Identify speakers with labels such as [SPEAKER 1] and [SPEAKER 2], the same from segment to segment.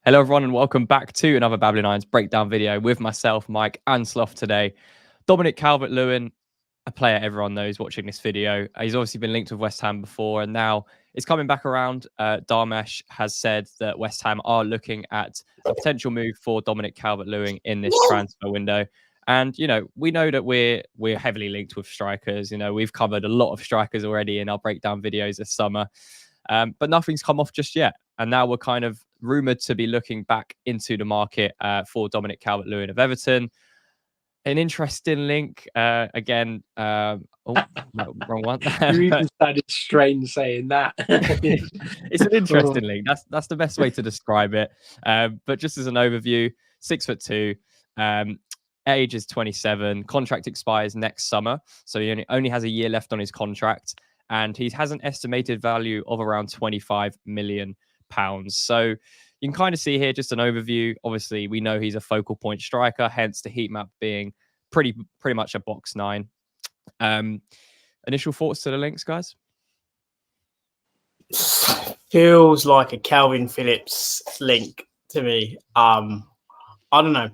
[SPEAKER 1] Hello, everyone, and welcome back to another Babbling Irons breakdown video with myself, Mike, and Sloth today. Dominic Calvert-Lewin, a player everyone knows watching this video. He's obviously been linked with West Ham before, and now it's coming back around. Darmesh has said that West Ham are looking at a potential move for Dominic Calvert-Lewin in this transfer window. And, we know that we're heavily linked with strikers. We've covered a lot of strikers already in our breakdown videos this summer. But nothing's come off just yet. And now we're kind of rumoured to be looking back into the market for Dominic Calvert-Lewin of Everton. An interesting link. Again, wrong one.
[SPEAKER 2] You even sounded strange saying that.
[SPEAKER 1] It's an interesting link. That's the best way to describe it. But just as an overview, 6'2", age is 27. Contract expires next summer, so he only has a year left on his contract. And he has an estimated value of around £25 million. So you can kind of see here just an overview. Obviously, we know he's a focal point striker, hence the heat map being pretty much a box 9. Initial thoughts to the links, guys?
[SPEAKER 3] Feels like a Calvin Phillips link to me. I don't know.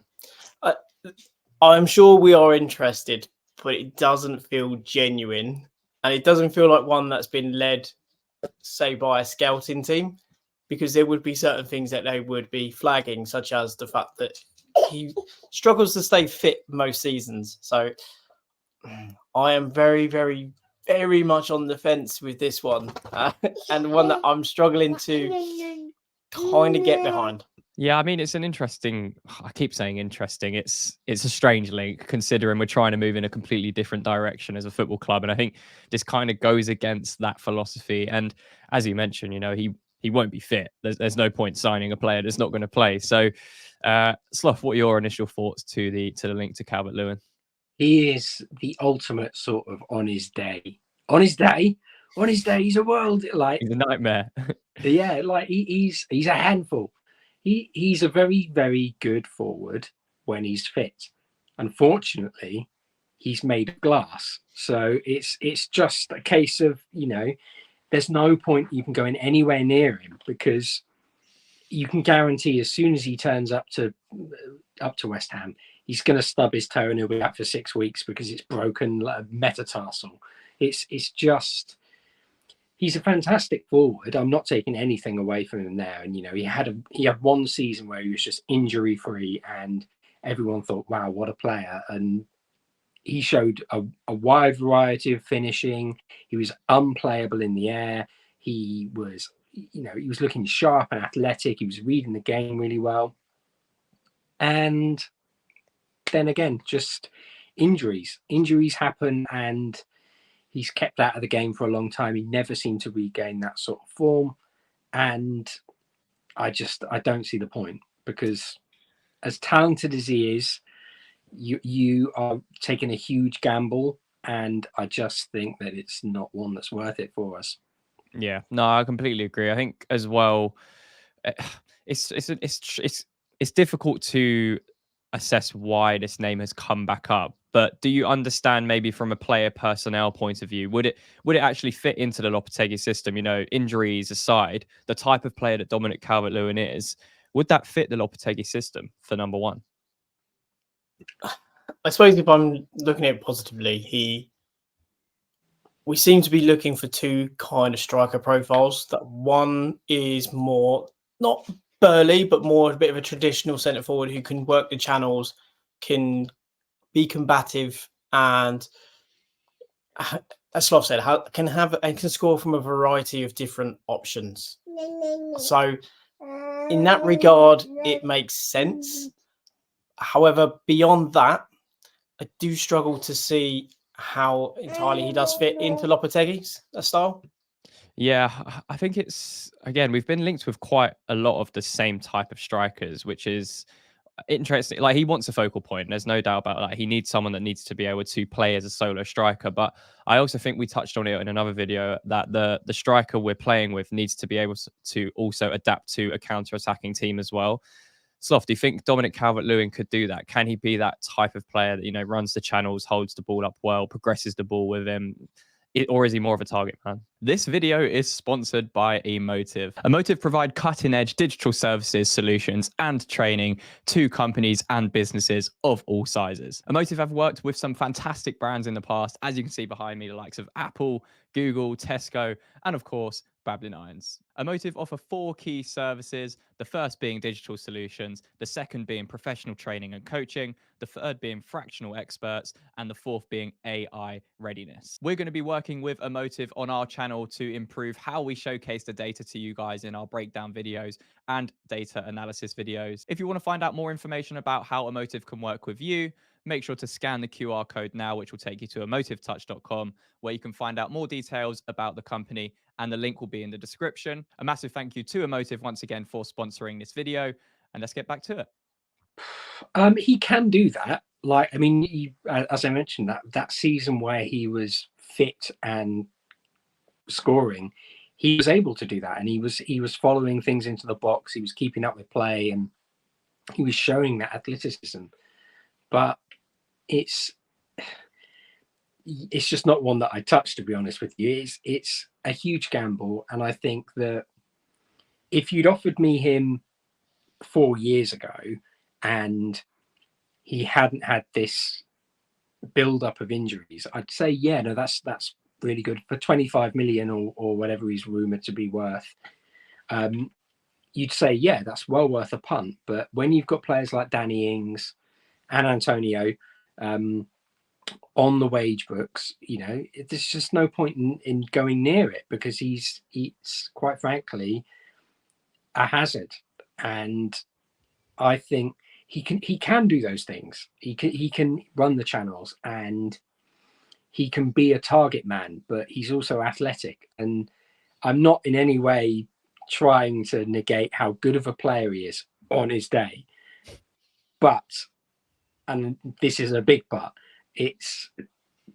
[SPEAKER 3] I'm sure we are interested, but it doesn't feel genuine. And it doesn't feel like one that's been led, say, by a scouting team, because there would be certain things that they would be flagging, such as the fact that he struggles to stay fit most seasons. So I am very, very, very much on the fence with this one, and one that I'm struggling to kind of get behind.
[SPEAKER 1] Yeah, I mean, it's an interesting, I keep saying interesting. It's a strange link considering we're trying to move in a completely different direction as a football club. And I think this kind of goes against that philosophy. And as you mentioned, he won't be fit. There's no point signing a player that's not going to play. So, Slough, what are your initial thoughts to the link to Calvert-Lewin?
[SPEAKER 2] He is the ultimate sort of on his day. On his day, he's a world.
[SPEAKER 1] He's a nightmare.
[SPEAKER 2] Yeah, he's a handful. He's a very, very good forward when he's fit. Unfortunately, he's made of glass. So it's just a case of, there's no point even going anywhere near him, because you can guarantee as soon as he turns up to West Ham, he's going to stub his toe and he'll be out for 6 weeks because it's broken like a metatarsal. It's just... He's a fantastic forward. I'm not taking anything away from him there. And, he had one season where he was just injury free and everyone thought, wow, what a player. And he showed a wide variety of finishing. He was unplayable in the air. He was, he was looking sharp and athletic. He was reading the game really well. And then again, just injuries happen, and he's kept out of the game for a long time. He never seemed to regain that sort of form. And I don't see the point, because as talented as he is, you are taking a huge gamble. And I just think that it's not one that's worth it for us.
[SPEAKER 1] Yeah, no, I completely agree. I think as well, it's difficult to assess why this name has come back up. But do you understand, maybe from a player personnel point of view, would it actually fit into the Lopetegui system? Injuries aside, the type of player that Dominic Calvert-Lewin is, would that fit the Lopetegui system for number one?
[SPEAKER 3] I suppose if I'm looking at it positively, we seem to be looking for two kind of striker profiles. That one is more, not burly, but more a bit of a traditional centre forward who can work the channels, can be combative, and as Sloth said, can score from a variety of different options. So in that regard, it makes sense. However, beyond that, I do struggle to see how entirely he does fit into Lopetegui's style.
[SPEAKER 1] Yeah, I think it's, again, we've been linked with quite a lot of the same type of strikers, which is interesting. Like, he wants a focal point. There's no doubt about that. He needs someone that needs to be able to play as a solo striker. But I also think we touched on it in another video that the striker we're playing with needs to be able to also adapt to a counter-attacking team as well. Sloth, do you think Dominic Calvert-Lewin could do that? Can he be that type of player that, runs the channels, holds the ball up well, progresses the ball with him? Or is he more of a target man? This video is sponsored by Emotive. Emotive provide cutting-edge digital services, solutions, and training to companies and businesses of all sizes. Emotive have worked with some fantastic brands in the past, as you can see behind me, the likes of Apple, Google, Tesco, and of course, Babylon Irons. Emotive offer 4 key services, the first being digital solutions, the second being professional training and coaching, the third being fractional experts, and the fourth being AI readiness. We're going to be working with Emotive on our channel to improve how we showcase the data to you guys in our breakdown videos and data analysis videos. If you want to find out more information about how Emotive can work with you, make sure to scan the QR code now, which will take you to emotivetouch.com, where you can find out more details about the company, and the link will be in the description. A massive thank you to Emotive once again for sponsoring this video, and let's get back to it.
[SPEAKER 2] He can do that. Like, I mean, as I mentioned, that season where he was fit and scoring, he was able to do that, and he was following things into the box. He was keeping up with play, and he was showing that athleticism. But it's just not one that I touch, to be honest with you. It's a huge gamble, and I think that if you'd offered me him 4 years ago and he hadn't had this build up of injuries, I'd say, yeah, no, that's really good for 25 million or whatever he's rumored to be worth. You'd say, yeah, that's well worth a punt. But when you've got players like Danny Ings and Antonio on the wage books, you know, there's just no point in going near it, because he's quite frankly a hazard. And I think he can do those things. He can run the channels, and he can be a target man, but he's also athletic. And I'm not in any way trying to negate how good of a player he is on his day. But, and this is a big but, it's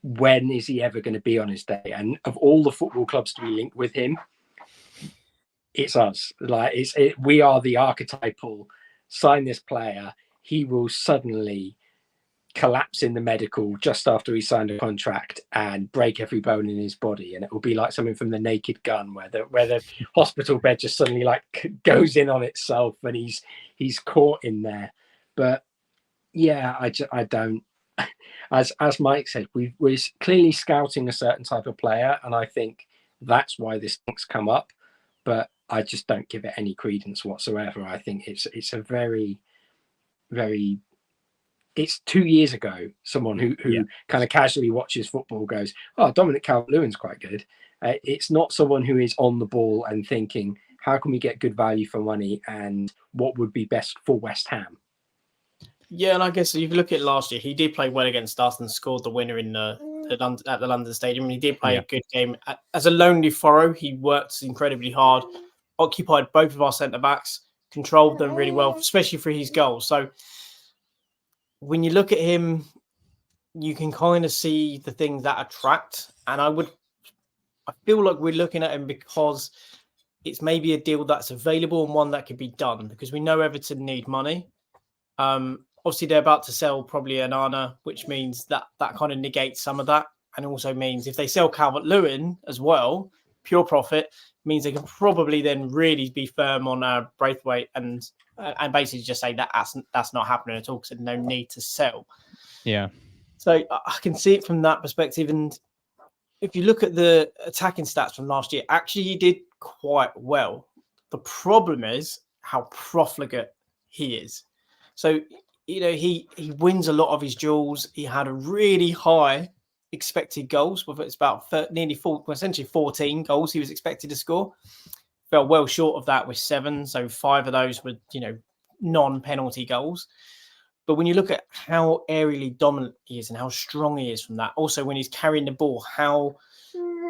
[SPEAKER 2] when is he ever going to be on his day? And of all the football clubs to be linked with him, it's us. Like, we are the archetypal, sign this player, he will suddenly collapse in the medical just after he signed a contract and break every bone in his body, and it will be like something from The Naked Gun, where the hospital bed just suddenly like goes in on itself and he's caught in there. But yeah, I don't. As Mike said, we're clearly scouting a certain type of player, and I think that's why this thing's come up. But I just don't give it any credence whatsoever. I think it's a very, very. It's 2 years ago, someone who kind of casually watches football goes, oh, Dominic Calvert-Lewin's quite good. It's not someone who is on the ball and thinking, how can we get good value for money and what would be best for West Ham?
[SPEAKER 3] Yeah, and I guess if you look at last year, he did play well against us and scored the winner in at the London Stadium. He did play a good game. As a lonely furrow, he worked incredibly hard, occupied both of our centre-backs, controlled them really well, especially for his goals. So when you look at him, you can kind of see the things that attract. And I feel like we're looking at him because it's maybe a deal that's available and one that could be done, because we know Everton need money. Obviously, they're about to sell probably Anana, which means that kind of negates some of that. And also means if they sell Calvert-Lewin as well, pure profit, means they can probably then really be firm on Braithwaite and basically just say that that's not happening at all, because there's no need to sell.
[SPEAKER 1] Yeah.
[SPEAKER 3] So I can see it from that perspective. And if you look at the attacking stats from last year, actually he did quite well. The problem is how profligate he is. So, you know, he wins a lot of his duels. He had a really high expected goals, whether it's about essentially 14 goals he was expected to score. Fell well short of that with 7. So 5 of those were, you know, non-penalty goals. But when you look at how aerially dominant he is and how strong he is from that, also when he's carrying the ball, how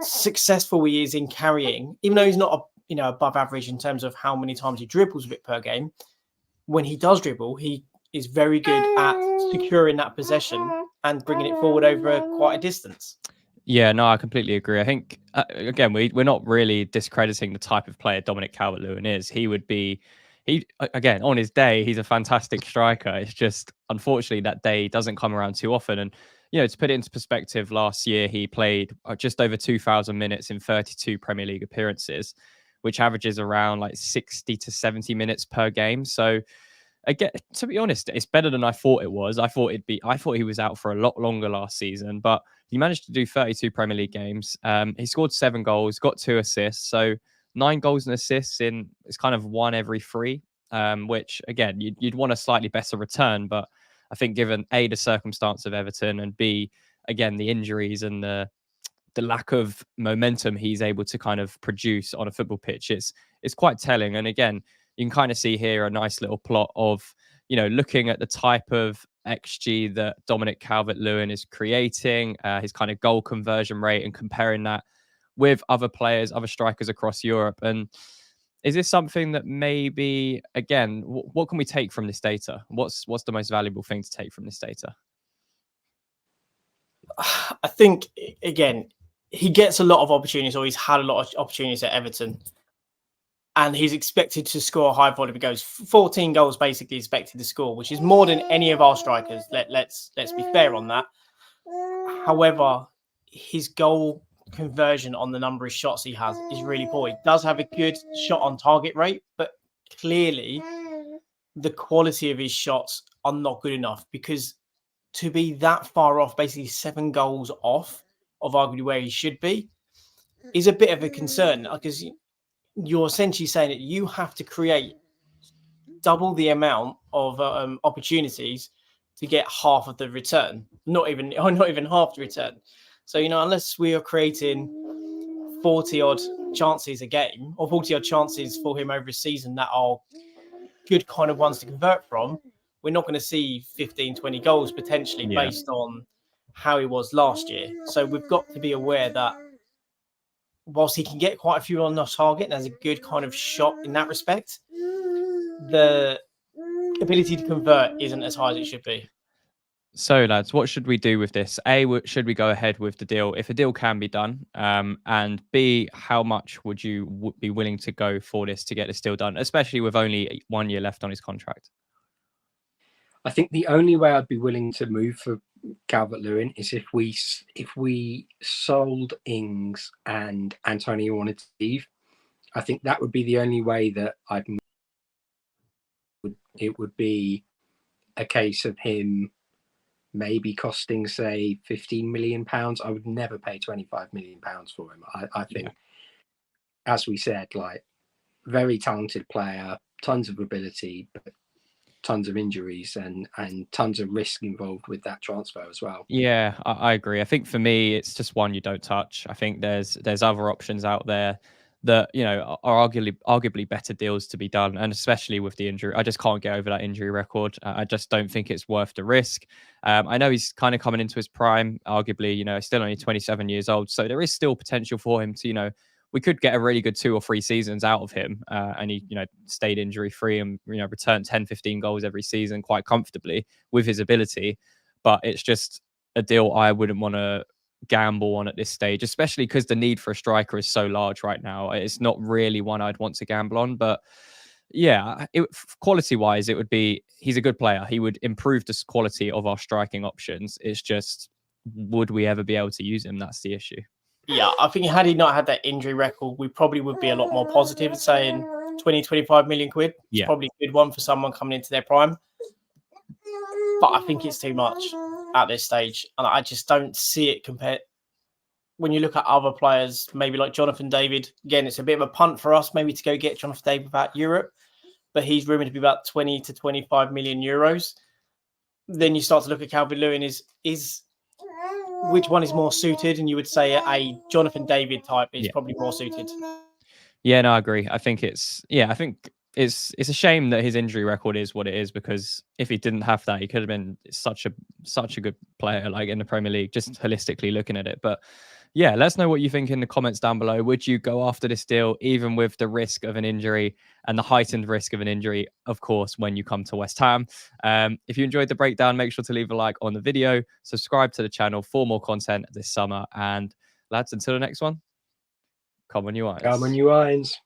[SPEAKER 3] successful he is in carrying, even though he's not above average in terms of how many times he dribbles a bit per game, when he does dribble, he is very good at securing that possession and bringing it forward over quite a distance.
[SPEAKER 1] Yeah, no, I completely agree. I think, again, we're not really discrediting the type of player Dominic Calvert-Lewin is. Again, on his day, he's a fantastic striker. It's just, unfortunately, that day doesn't come around too often. And, to put it into perspective, last year he played just over 2,000 minutes in 32 Premier League appearances, which averages around like 60 to 70 minutes per game. So again, to be honest, it's better than I thought it was. I thought he was out for a lot longer last season, but he managed to do 32 Premier League games. He scored 7 goals, got 2 assists. So 9 goals and assists it's kind of 1 every 3, which again, you'd want a slightly better return. But I think given A, the circumstance of Everton, and B, again, the injuries and the lack of momentum he's able to kind of produce on a football pitch, it's quite telling. And again, you can kind of see here a nice little plot of, looking at the type of XG that Dominic Calvert-Lewin is creating, his kind of goal conversion rate, and comparing that with other players, other strikers across Europe. And is this something that maybe, again, what can we take from this data? What's the most valuable thing to take from this data?
[SPEAKER 3] I think, again, he gets a lot of opportunities, or he's had a lot of opportunities at Everton, and he's expected to score a high volume of goals. 14 goals basically expected to score, which is more than any of our strikers. Let's be fair on that. However, his goal conversion on the number of shots he has is really poor. He does have a good shot on target rate, but clearly the quality of his shots are not good enough, because to be that far off, basically 7 goals off of arguably where he should be, is a bit of a concern, because you're essentially saying that you have to create double the amount of opportunities to get half of the return, not even half the return. So, unless we are creating 40 odd chances a game, or 40 odd chances for him over a season that are good kind of ones to convert from, we're not going to see 15, 20 goals potentially based on how he was last year. So we've got to be aware that whilst he can get quite a few on the target and has a good kind of shot in that respect, the ability to convert isn't as high as it should be.
[SPEAKER 1] So, lads, what should we do with this? A, should we go ahead with the deal if a deal can be done? And B, how much would you be willing to go for this to get this deal done, especially with only 1 year left on his contract?
[SPEAKER 2] I think the only way I'd be willing to move for Calvert-Lewin is if we sold Ings and Antonio wanted to leave. I think that would be the only way that it would be a case of him maybe costing, say, £15 million. I would never pay £25 million for him. I think, as we said, like, very talented player, tons of ability, but tons of injuries and tons of risk involved with that transfer as well.
[SPEAKER 1] Yeah, I agree. I think for me, it's just one you don't touch. I think there's other options out there that, are arguably better deals to be done, and especially with the injury. I just can't get over that injury record. I just don't think it's worth the risk. I know he's kind of coming into his prime, arguably, still only 27 years old. So there is still potential for him to, we could get a really good 2 or 3 seasons out of him, and he, stayed injury free and, returned 10, 15 goals every season quite comfortably with his ability. But it's just a deal I wouldn't want to gamble on at this stage, especially because the need for a striker is so large right now. It's not really one I'd want to gamble on. But yeah, quality wise, it would be, he's a good player. He would improve the quality of our striking options. It's just, would we ever be able to use him? That's the issue.
[SPEAKER 3] Yeah, I think had he not had that injury record, we probably would be a lot more positive in saying 20, 25 million quid. It's probably a good one for someone coming into their prime. But I think it's too much at this stage. And I just don't see it compared. When you look at other players, maybe like Jonathan David, again, it's a bit of a punt for us maybe to go get Jonathan David without Europe. But he's rumoured to be about 20 to 25 million euros. Then you start to look at Calvert-Lewin, is which one is more suited? And you would say a Jonathan David type is probably more suited.
[SPEAKER 1] Yeah, no, I agree. I think it's a shame that his injury record is what it is, because if he didn't have that, he could have been such a good player, like in the Premier League, just holistically looking at it. But yeah, let us know what you think in the comments down below. Would you go after this deal, even with the risk of an injury and the heightened risk of an injury, of course, when you come to West Ham? If you enjoyed the breakdown, make sure to leave a like on the video, subscribe to the channel for more content this summer. And lads, until the next one, come on you Irons.
[SPEAKER 2] Come on you Irons.